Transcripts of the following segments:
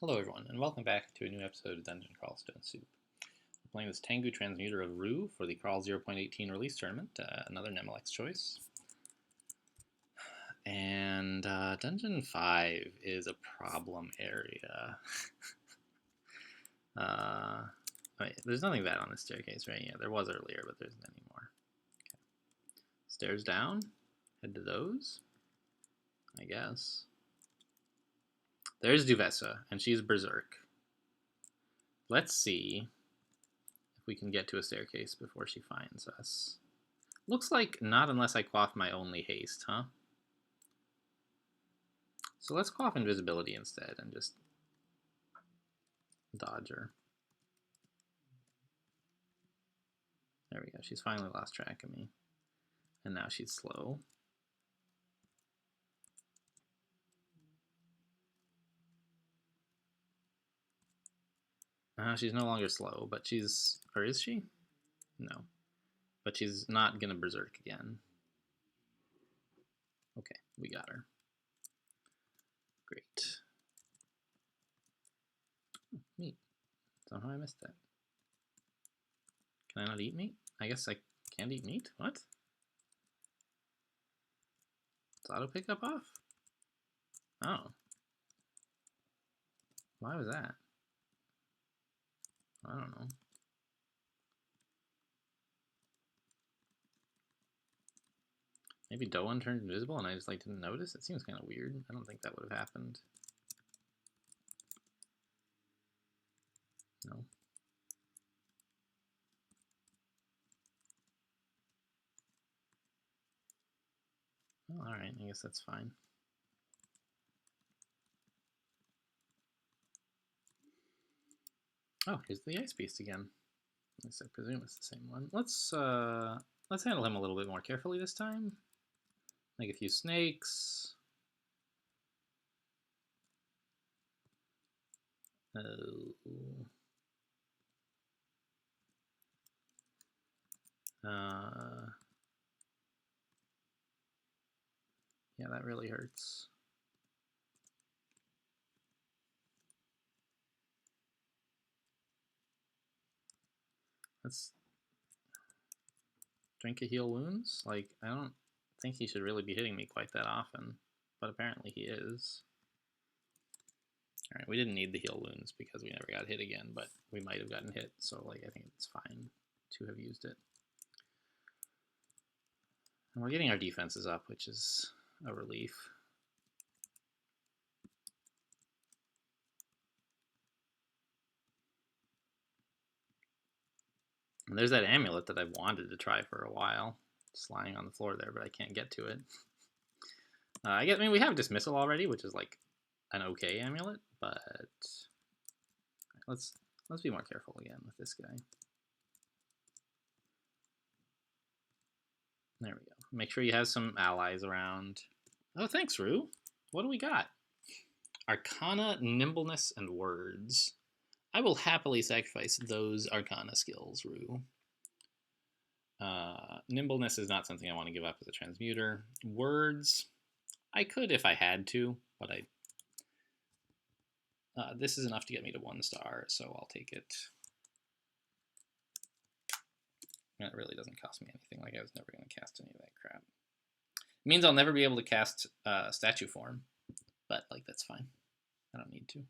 Hello everyone, and welcome back to a new episode of Dungeon Crawl Stone Soup. We're playing this Tengu Transmuter of Rue for the Crawl 0.18 release tournament, another Nemelex choice. And Dungeon 5 is a problem area. Wait, there's nothing bad on this staircase, right? Yeah, there was earlier, but there isn't anymore. Okay. Stairs down, head to those, I guess. There's Duvessa, and she's Berserk. Let's see if we can get to a staircase before she finds us. Looks like not unless I quaff my only haste, huh? So let's quaff invisibility instead and just dodge her. There we go. She's finally lost track of me. And now she's slow. She's no longer slow, but she's... Or is she? No. But she's not going to berserk again. Okay, we got her. Great. Oh, meat. Somehow I missed that. Can I not eat meat? I guess I can't eat meat? What? Is auto pickup off? Oh. Why was that? I don't know. Maybe Doan turned invisible and I just didn't notice? It seems kind of weird. I don't think that would have happened. No. Well, alright, I guess that's fine. Oh, here's the ice beast again. At least I presume it's the same one. Let's handle him a little bit more carefully this time. Like a few snakes. Yeah, that really hurts. Let's drink a heal wounds. I don't think he should really be hitting me quite that often, but apparently he is. Alright, we didn't need the heal wounds because we never got hit again, but we might have gotten hit, so I think it's fine to have used it. And we're getting our defenses up, which is a relief. And there's that amulet that I've wanted to try for a while. It's lying on the floor there, but I can't get to it. I mean, we have dismissal already, which is an okay amulet, but let's be more careful again with this guy. There we go. Make sure you have some allies around. Oh, thanks, Rue. What do we got? Arcana, Nimbleness, and Words. I will happily sacrifice those Arcana skills, Rue. Nimbleness is not something I want to give up as a transmuter. Words, I could if I had to, but this is enough to get me to 1 star, so I'll take it. And it really doesn't cost me anything. I was never going to cast any of that crap. It means I'll never be able to cast statue form, but that's fine. I don't need to.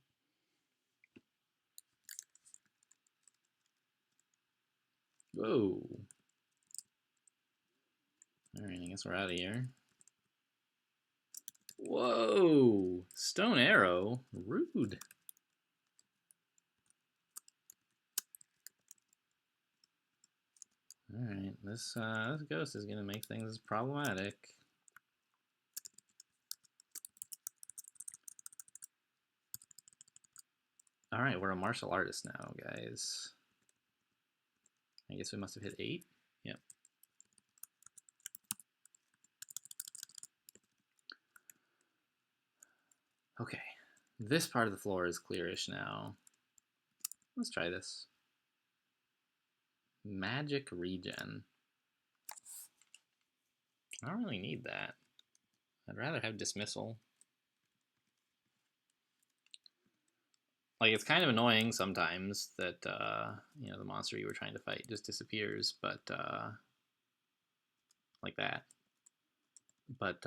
Whoa. Alright, I guess we're out of here. Whoa! Stone arrow? Rude. Alright, this ghost is going to make things problematic. Alright, we're a martial artist now, guys. I guess we must have hit 8? Yep. Okay, this part of the floor is clearish now. Let's try this. Magic regen. I don't really need that. I'd rather have dismissal. Like, it's kind of annoying sometimes that, you know, the monster you were trying to fight just disappears, but, like that. But,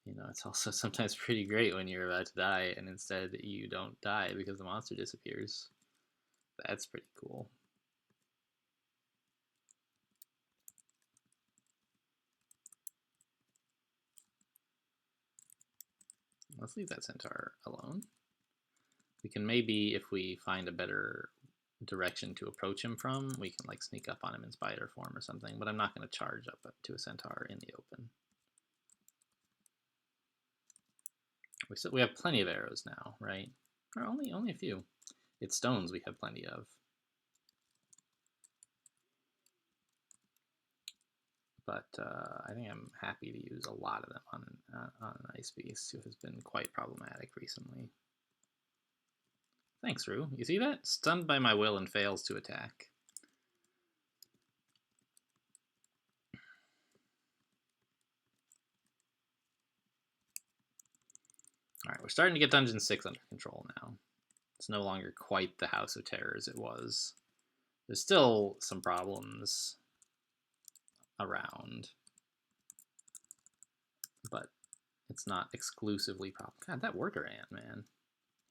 you know, it's also sometimes pretty great when you're about to die and instead you don't die because the monster disappears. That's pretty cool. Let's leave that centaur alone. We can maybe, if we find a better direction to approach him from, we can like sneak up on him in spider form or something, but I'm not going to charge up to a centaur in the open. We have plenty of arrows now, right? Or only a few. It's stones we have plenty of. But I think I'm happy to use a lot of them on an ice beast who has been quite problematic recently. Thanks, Rue. You see that? Stunned by my will and fails to attack. Alright, we're starting to get Dungeon 6 under control now. It's no longer quite the House of Terrors it was. There's still some problems around, but it's not exclusively problem. God, that worker ant, man.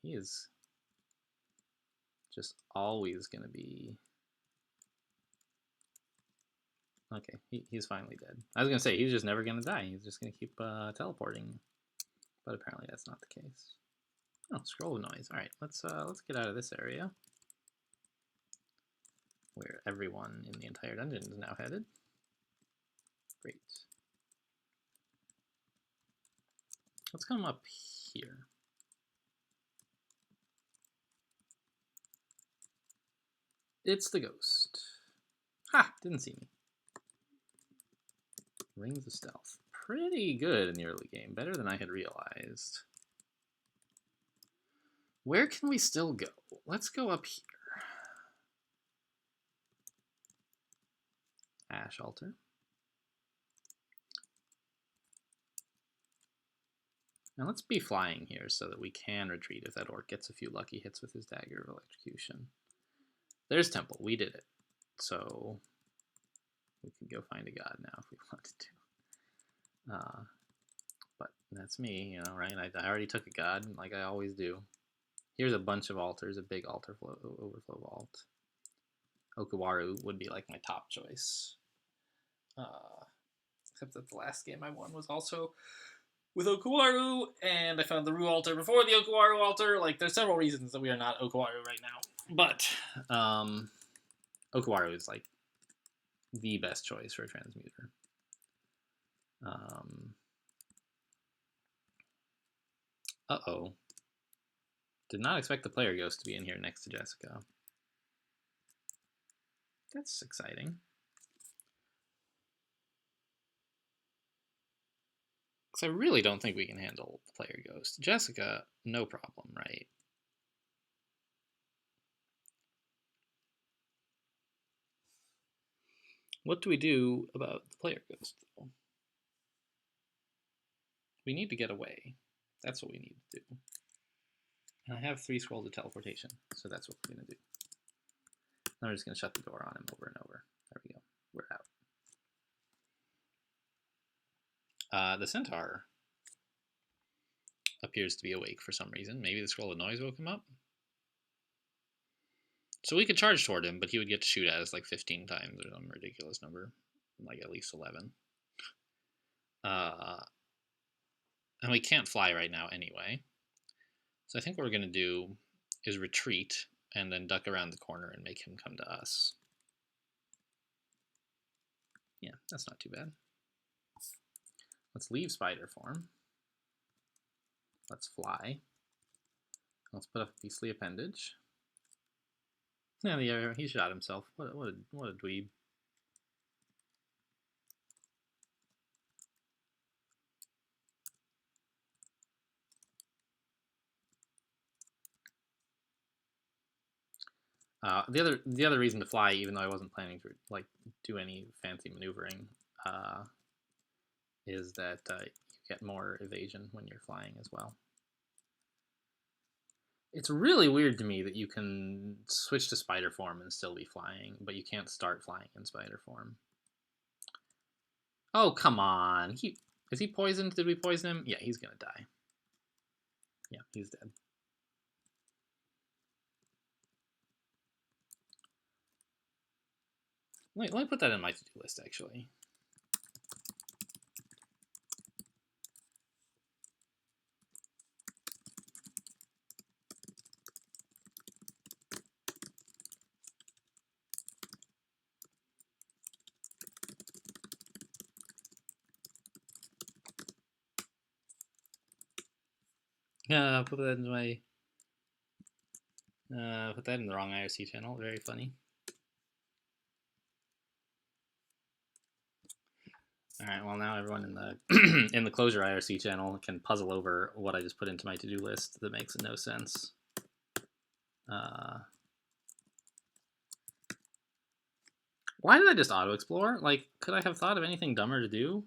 He is just always going to be... Okay, he's finally dead. I was going to say, he's just never going to die. He's just going to keep teleporting. But apparently that's not the case. Oh, scroll of noise. All right, let's get out of this area where everyone in the entire dungeon is now headed. Great. Let's come up here. It's the ghost. Ha! Didn't see me. Rings of stealth. Pretty good in the early game. Better than I had realized. Where can we still go? Let's go up here. Ash altar. Now let's be flying here so that we can retreat if that orc gets a few lucky hits with his dagger of electrocution. There's temple. We did it. So we could go find a god now if we wanted to. But that's me, you know, right? I already took a god, like I always do. Here's a bunch of altars, a big altar overflow vault. Okuwaru would be like my top choice. Except that the last game I won was also with Okuwaru, and I found the Ru altar before the Okuwaru altar. Like, there's several reasons that we are not Okuwaru right now. But Okuwaru is like the best choice for a transmuter. Uh-oh. Did not expect the player ghost to be in here next to Jessica. That's exciting. Because I really don't think we can handle the player ghost. Jessica, no problem, right? What do we do about the player ghost, though? We need to get away. That's what we need to do. And I have 3 scrolls of teleportation, so that's what we're going to do. Now we're just going to shut the door on him over and over. There we go. We're out. The centaur appears to be awake for some reason. Maybe the scroll of noise woke him up. So we could charge toward him, but he would get to shoot at us like 15 times or some ridiculous number. Like at least 11. And we can't fly right now anyway. So I think what we're going to do is retreat and then duck around the corner and make him come to us. Yeah, that's not too bad. Let's leave spider form. Let's fly. Let's put up a beastly appendage. Yeah, he shot himself. What a dweeb. The other reason to fly, even though I wasn't planning to like do any fancy maneuvering, is that you get more evasion when you're flying as well. It's really weird to me that you can switch to spider form and still be flying, but you can't start flying in spider form. Oh, come on. Is he poisoned? Did we poison him? Yeah, he's gonna die. Yeah, he's dead. Let me put that in my to-do list, actually. Put that in my... put that in the wrong IRC channel. Very funny. All right. Well, now everyone in the in the closure IRC channel can puzzle over what I just put into my to-do list that makes no sense. Why did I just auto-explore? Like, could I have thought of anything dumber to do?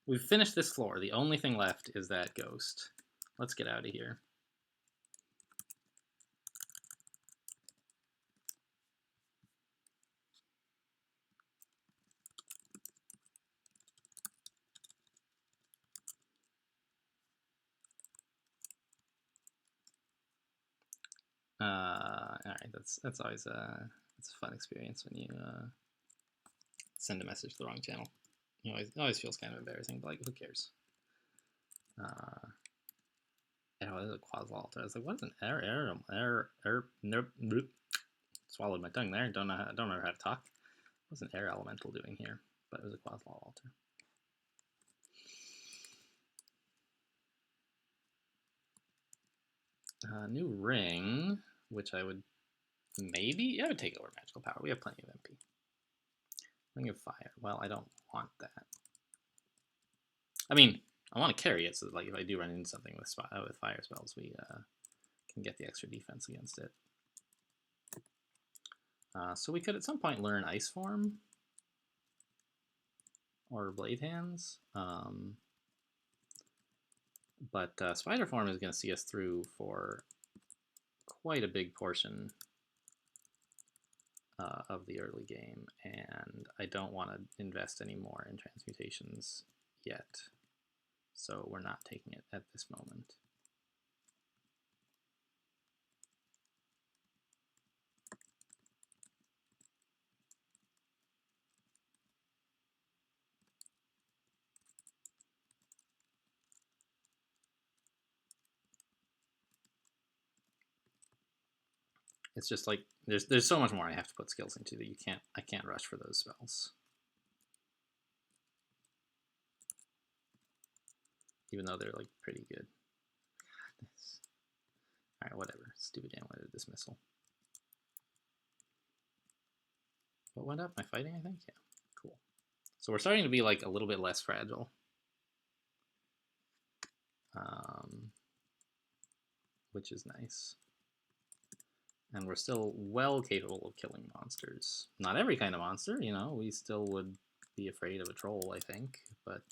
We've finished this floor. The only thing left is that ghost. Let's get out of here. All right, that's always it's a fun experience when you send a message to the wrong channel. It always feels kind of embarrassing, but like, who cares? Oh, this is a quasi alter. I was like, what is an nope. Swallowed my tongue there. Don't remember how to talk. What's an air elemental doing here? But it was a quasi alter. New ring, which I would maybe, I would take over magical power. We have plenty of MP. Ring of fire. Well, I don't want that. I mean, I want to carry it so that, like, if I do run into something with fire spells, we can get the extra defense against it. So we could at some point learn ice form or blade hands. But spider form is going to see us through for quite a big portion of the early game, and I don't want to invest any more in transmutations yet, so we're not taking it at this moment. It's just like there's so much more I have to put skills into that I can't rush for those spells. Even though they're like pretty good. Alright, whatever. Stupid amulet dismissal. What went up? Am I fighting, I think? Yeah. Cool. So we're starting to be like a little bit less fragile. Which is nice. And we're still well capable of killing monsters. Not every kind of monster, you know, we still would be afraid of a troll, I think, but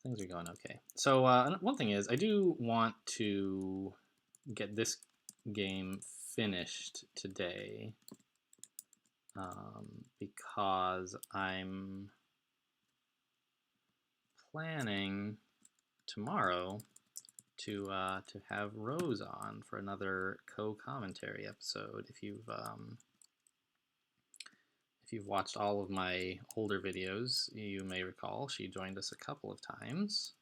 things are going okay. So one thing is, I do want to get this game finished today because I'm planning tomorrow to have Rose on for another co-commentary episode. If you've watched all of my older videos, you may recall she joined us a couple of times.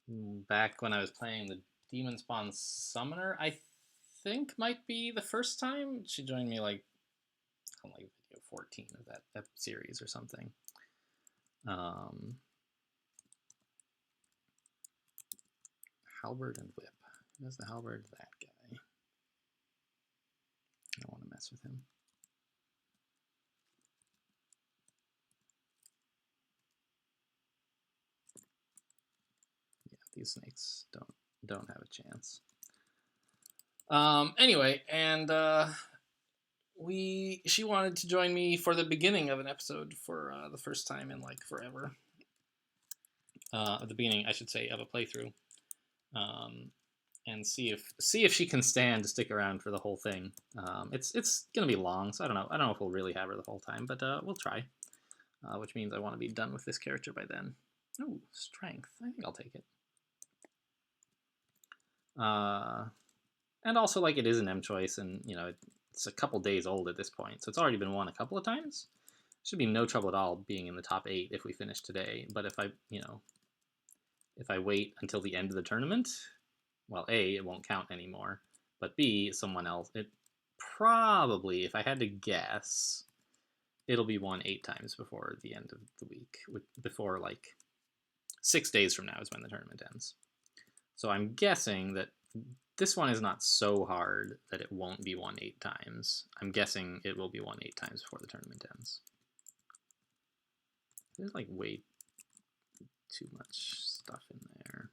Back when I was playing the Demon Spawn Summoner, I think might be the first time. She joined me like on like video 14 of that series or something. Halberd and Whip. Who's the Halberd? That guy. I don't want to mess with him. Yeah, these snakes don't have a chance. Anyway, and she wanted to join me for the beginning of an episode for the first time in like forever. at the beginning, I should say, of a playthrough, and see if she can stand to stick around for the whole thing. It's gonna be long, so I don't know if we'll really have her the whole time, but we'll try. Which means I want to be done with this character by then. Ooh, strength. I think I'll take it. And also, like, it is an M choice, and you know it's a couple days old at this point, so it's already been won a couple of times. Should be no trouble at all being in the top 8 if we finish today. But if I wait until the end of the tournament, well, A, it won't count anymore, but B, someone else, it probably, if I had to guess, it'll be won 8 times before the end of the week, before like 6 days from now is when the tournament ends. So I'm guessing that this one is not so hard that it won't be won 8 times. I'm guessing it will be won 8 times before the tournament ends. There's like way too much stuff in there.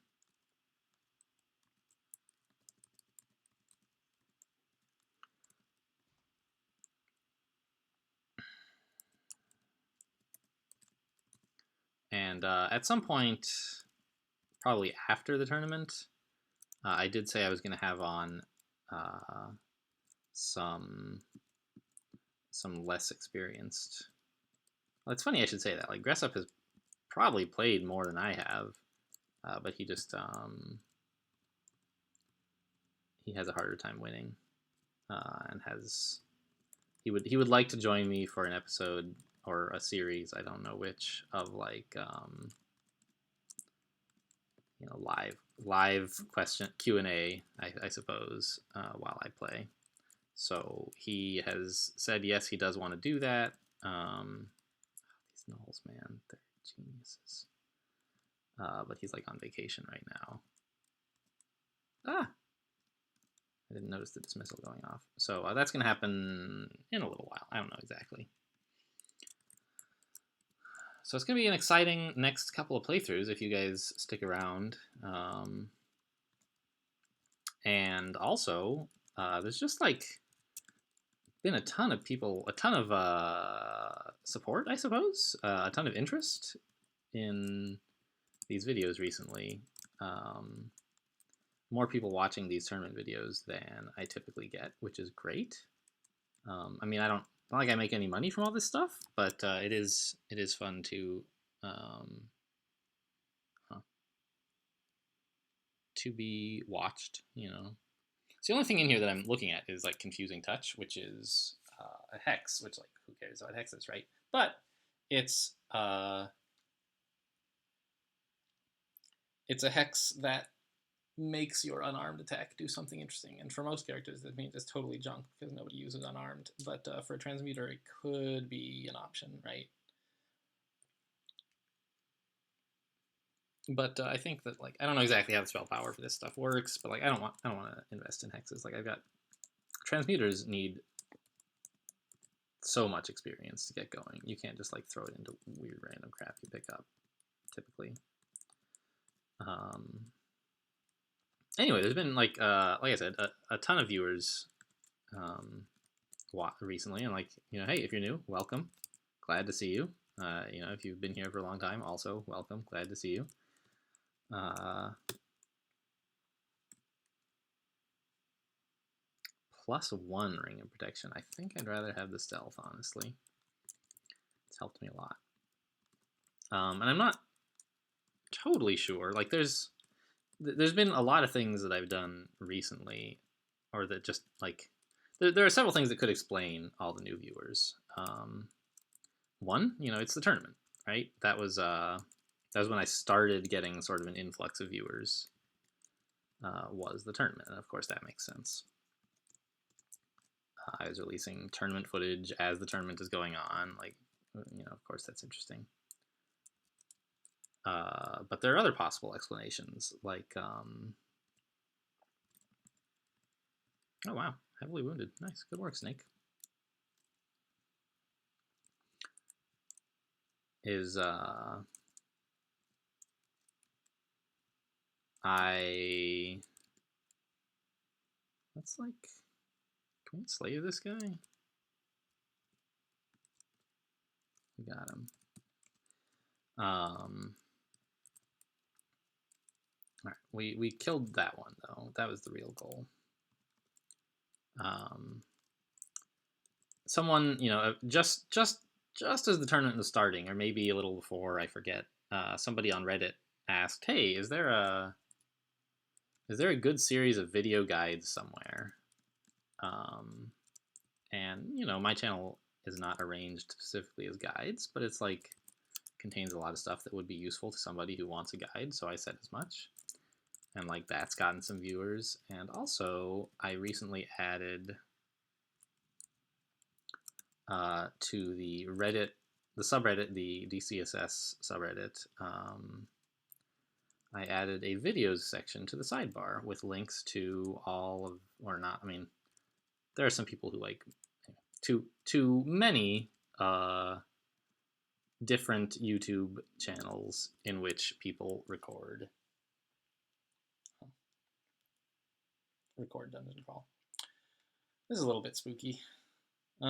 And at some point, probably after the tournament, I did say I was going to have on some less experienced. Well, it's funny I should say that. Like, Gressup has probably played more than I have, but he just he has a harder time winning, and he would like to join me for an episode or a series, I don't know which, of like live question Q&A, I suppose, while I play. So he has said yes, he does want to do that. These nulls, man, they're geniuses. But he's like on vacation right now. I didn't notice the dismissal going off. So that's going to happen in a little while. I don't know exactly. So it's going to be an exciting next couple of playthroughs if you guys stick around. And also, there's just like been a ton of people, a ton of support, I suppose, a ton of interest in these videos recently. More people watching these tournament videos than I typically get, which is great. I mean, I don't not like I make any money from all this stuff, but it is fun to be watched, you know. So the only thing in here that I'm looking at is like confusing touch, which is a hex, which like who cares about hexes, right? But it's a hex that makes your unarmed attack do something interesting. And for most characters, that means it's totally junk because nobody uses unarmed. But for a transmuter, it could be an option, right? But I think that like I don't know exactly how the spell power for this stuff works, but like I don't want to invest in hexes. Like I've got transmuters need so much experience to get going. You can't just like throw it into weird random crap you pick up typically. Anyway, there's been like I said, a ton of viewers recently, and like hey, if you're new, welcome, glad to see you. If you've been here for a long time, also welcome, glad to see you. +1 ring of protection. I think I'd rather have the stealth, honestly. It's helped me a lot. And I'm not totally sure. Like, there's been a lot of things that I've done recently, or that just like there are several things that could explain all the new viewers. One, it's the tournament, right? That was when I started getting sort of an influx of viewers. Was the tournament, and of course that makes sense. I was releasing tournament footage as the tournament is going on. Like, of course that's interesting. But there are other possible explanations, like, oh wow, heavily wounded. Nice, good work, Snake. Is let's like, can we slay this guy? We got him. All right, we killed that one though. That was the real goal. Someone, you know, just as the tournament was starting, or maybe a little before, I forget. Somebody on Reddit asked, "Hey, is there a good series of video guides somewhere?" And you know, my channel is not arranged specifically as guides, but it's like contains a lot of stuff that would be useful to somebody who wants a guide. So I said as much, and like that's gotten some viewers. And also, I recently added to the Reddit, the subreddit, the DCSS subreddit. I added a videos section to the sidebar with links to all of, or not. I mean, there are some people who like to many different YouTube channels in which people record Dungeon Crawl. This is a little bit spooky. So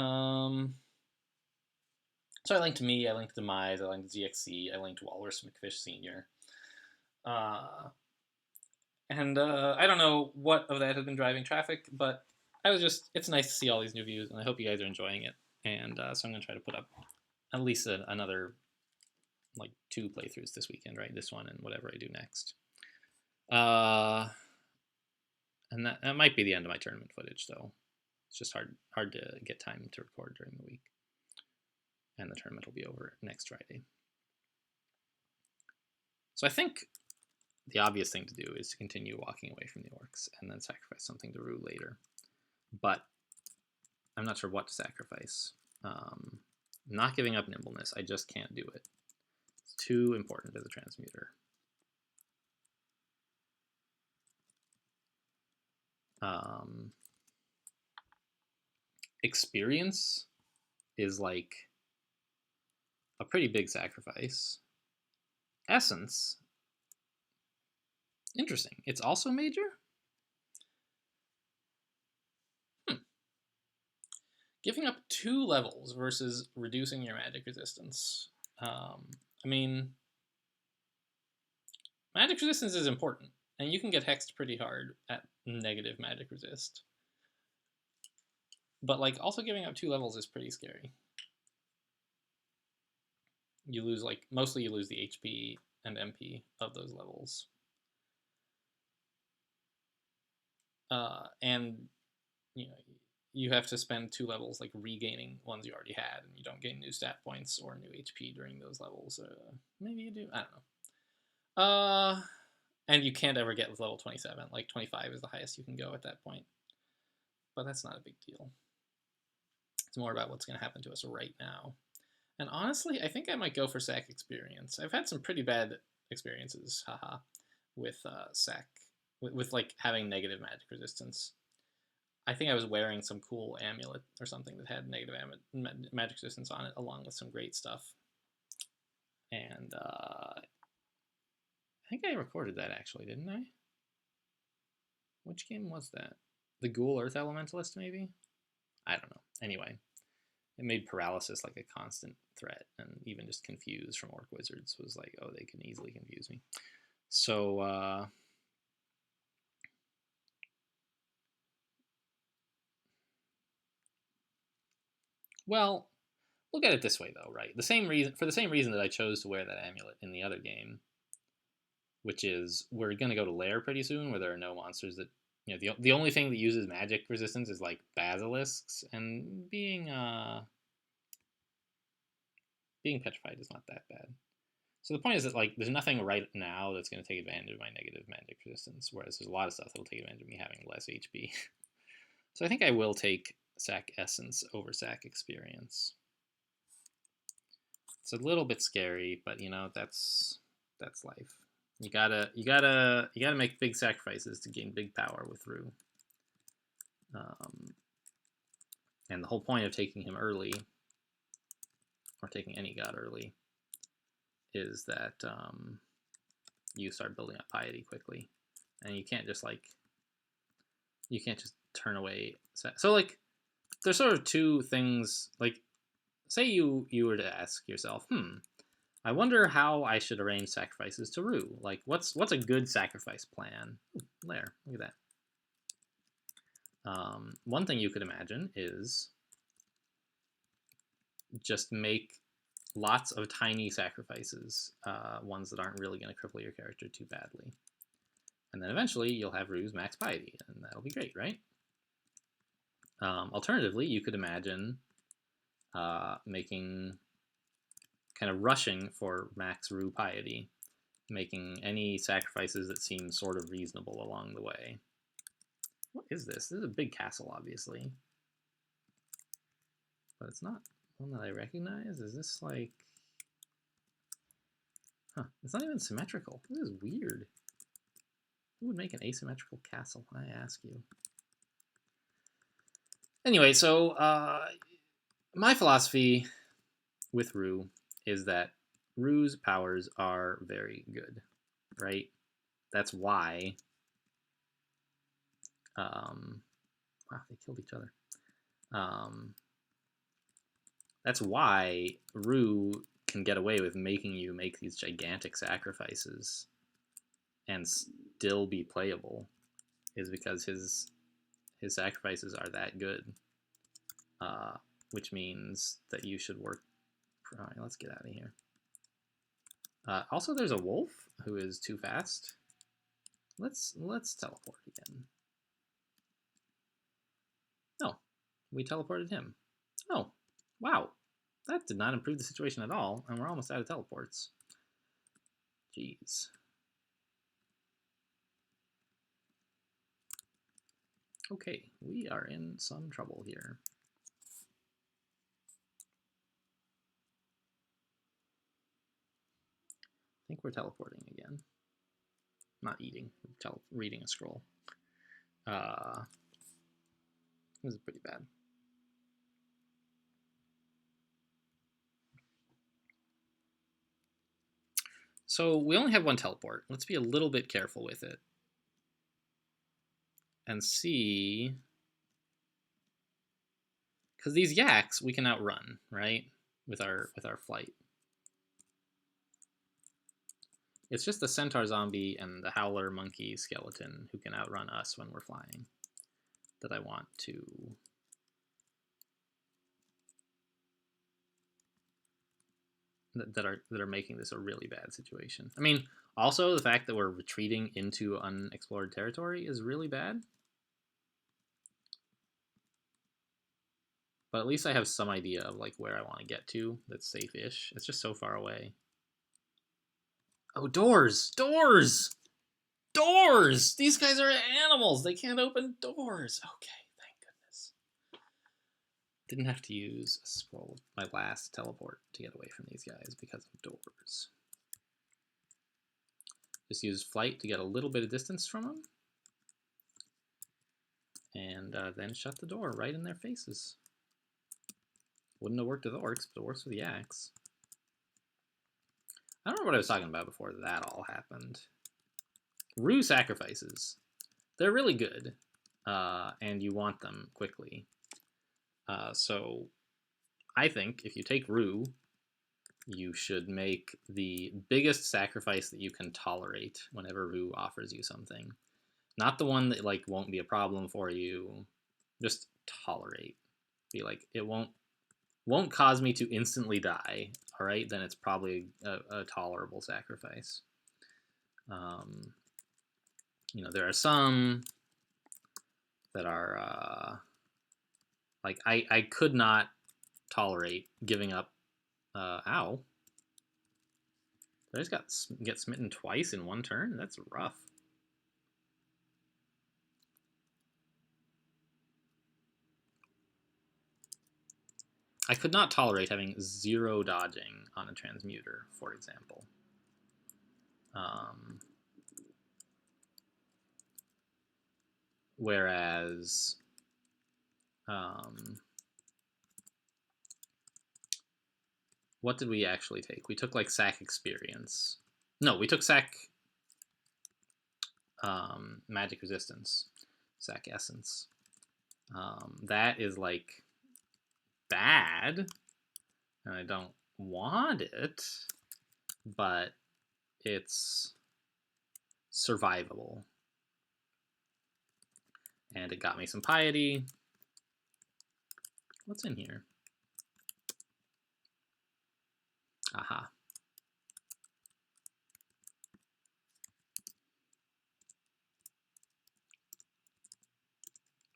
I linked me, I linked Demise, I linked ZXC, I linked Walrus McFish Sr. And I don't know what of that has been driving traffic, but it's nice to see all these new views, and I hope you guys are enjoying it. And so I'm going to try to put up at least another, like, 2 playthroughs this weekend, right? This one and whatever I do next. And that might be the end of my tournament footage, though. It's just hard to get time to record during the week. And the tournament will be over next Friday. So I think the obvious thing to do is to continue walking away from the orcs and then sacrifice something to Rue later. But I'm not sure what to sacrifice. Not giving up nimbleness, I just can't do it. It's too important as a transmuter. Experience is like a pretty big sacrifice. Essence, interesting. It's also major? Giving up 2 levels versus reducing your magic resistance. I mean, magic resistance is important, and you can get hexed pretty hard at negative magic resist. But like, also giving up 2 levels is pretty scary. You lose, like, mostly you lose the HP and MP of those levels. And, you know, you have to spend 2 levels, like, regaining ones you already had, and you don't gain new stat points or new HP during those levels. Maybe you do, I don't know. And you can't ever get level 27. Like, 25 is the highest you can go at that point. But that's not a big deal. It's more about what's going to happen to us right now. And honestly, I think I might go for sack experience. I've had some pretty bad experiences, haha, with sack, with like having negative magic resistance. I think I was wearing some cool amulet or something that had negative magic resistance on it, along with some great stuff. And I think I recorded that actually, didn't I? Which game was that? The Ghoul Earth Elementalist, maybe? I don't know. Anyway, it made paralysis like a constant threat, and even just confused from Orc Wizards was like, oh, they can easily confuse me. So, well, look at it this way, though, right? For the same reason that I chose to wear that amulet in the other game, which is we're going to go to Lair pretty soon, where there are no monsters that, you know, the only thing that uses magic resistance is like basilisks, and being petrified is not that bad. So the point is that, like, there's nothing right now that's going to take advantage of my negative magic resistance, whereas there's a lot of stuff that'll take advantage of me having less HP. So I think I will take sack essence over sack experience. It's a little bit scary, but you know, that's life. You gotta make big sacrifices to gain big power with Rue. And the whole point of taking him early, or taking any god early, is that you start building up piety quickly, and you can't just turn away. So like, there's sort of 2 things. Like, say you were to ask yourself, I wonder how I should arrange sacrifices to Rue. Like, what's a good sacrifice plan? Ooh, there, look at that. One thing you could imagine is just make lots of tiny sacrifices, ones that aren't really going to cripple your character too badly. And then eventually you'll have Rue's max piety, and that'll be great, right? Alternatively, you could imagine making, kind of rushing for max Rue piety, making any sacrifices that seem sort of reasonable along the way. What is this? This is a big castle, obviously. But it's not one that I recognize. Is this like... Huh, it's not even symmetrical. This is weird. Who would make an asymmetrical castle, I ask you? Anyway, so my philosophy with Rue is that Rue's powers are very good, right? That's why... wow, they killed each other. That's why Rue can get away with making you make these gigantic sacrifices and still be playable, is because his sacrifices are that good, which means that you should work. All right, let's get out of here. Also, there's a wolf who is too fast. Let's teleport again. No, we teleported him. Oh, wow. That did not improve the situation at all, and we're almost out of teleports. Jeez. Okay, we are in some trouble here. I think we're teleporting again. Not eating, reading a scroll. This is pretty bad. So we only have one teleport. Let's be a little bit careful with it. And see... Because these yaks we can outrun, right? With our flight. It's just the centaur zombie and the howler monkey skeleton who can outrun us when we're flying that I want to... that are making this a really bad situation. I mean, also the fact that we're retreating into unexplored territory is really bad. But at least I have some idea of like where I want to get to that's safe-ish. It's just so far away. Oh, doors! Doors! Doors! These guys are animals. They can't open doors. Okay, thank goodness. Didn't have to use a scroll, my last teleport, to get away from these guys because of doors. Just use flight to get a little bit of distance from them. And then shut the door right in their faces. Wouldn't have worked with orcs, but it works with the axe. I don't know what I was talking about before that all happened. Rue sacrifices. They're really good, and you want them quickly. So I think if you take Rue, you should make the biggest sacrifice that you can tolerate whenever Rue offers you something. Not the one that like won't be a problem for you. Just tolerate. Be like, it won't cause me to instantly die. All right, then it's probably a tolerable sacrifice. You know, there are some that are like I could not tolerate giving up. Ow! I just get smitten twice in one turn. That's rough. I could not tolerate having 0 dodging on a transmuter, for example. Whereas, what did we actually take? We took like sack experience. No, we took sack magic resistance, sack essence. That is like bad, and I don't want it. but it's survivable. And it got me some piety. What's in here? Aha.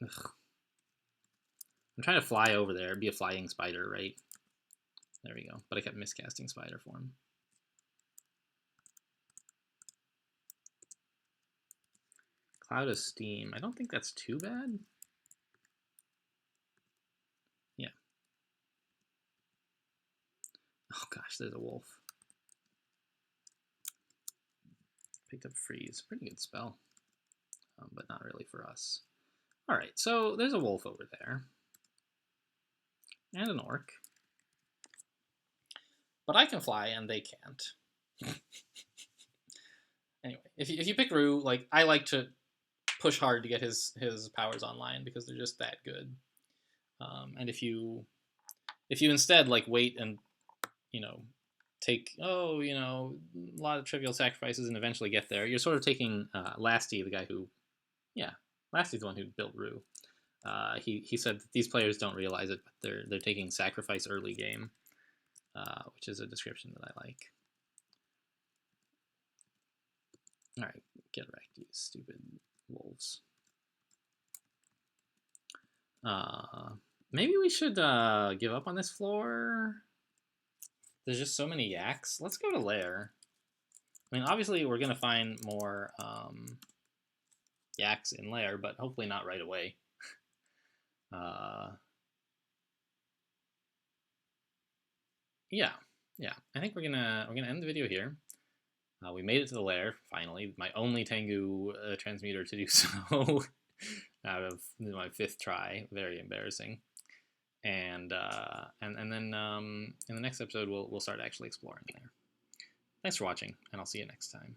Ugh. I'm trying to fly over there, be a flying spider, right? There we go. But I kept miscasting spider form. Cloud of Steam. I don't think that's too bad. Yeah. Oh gosh, there's a wolf. Picked up Freeze. Pretty good spell. But not really for us. Alright, so there's a wolf over there. And an orc. But I can fly and they can't. Anyway, if you pick Rue, like, I like to push hard to get his powers online because they're just that good. And if you instead like wait and take a lot of trivial sacrifices and eventually get there, you're sort of taking Lasty, the guy who Lasty's the one who built Rue. He said that these players don't realize it, but they're taking sacrifice early game, which is a description that I like. All right, get wrecked, you stupid wolves. Maybe we should give up on this floor. There's just so many yaks. Let's go to lair. I mean, obviously we're gonna find more yaks in lair, but hopefully not right away. Yeah. I think we're gonna end the video here. We made it to the lair finally. My only Tengu transmuter to do so out of my 5th try. Very embarrassing. And then in the next episode we'll start actually exploring there. Thanks for watching, and I'll see you next time.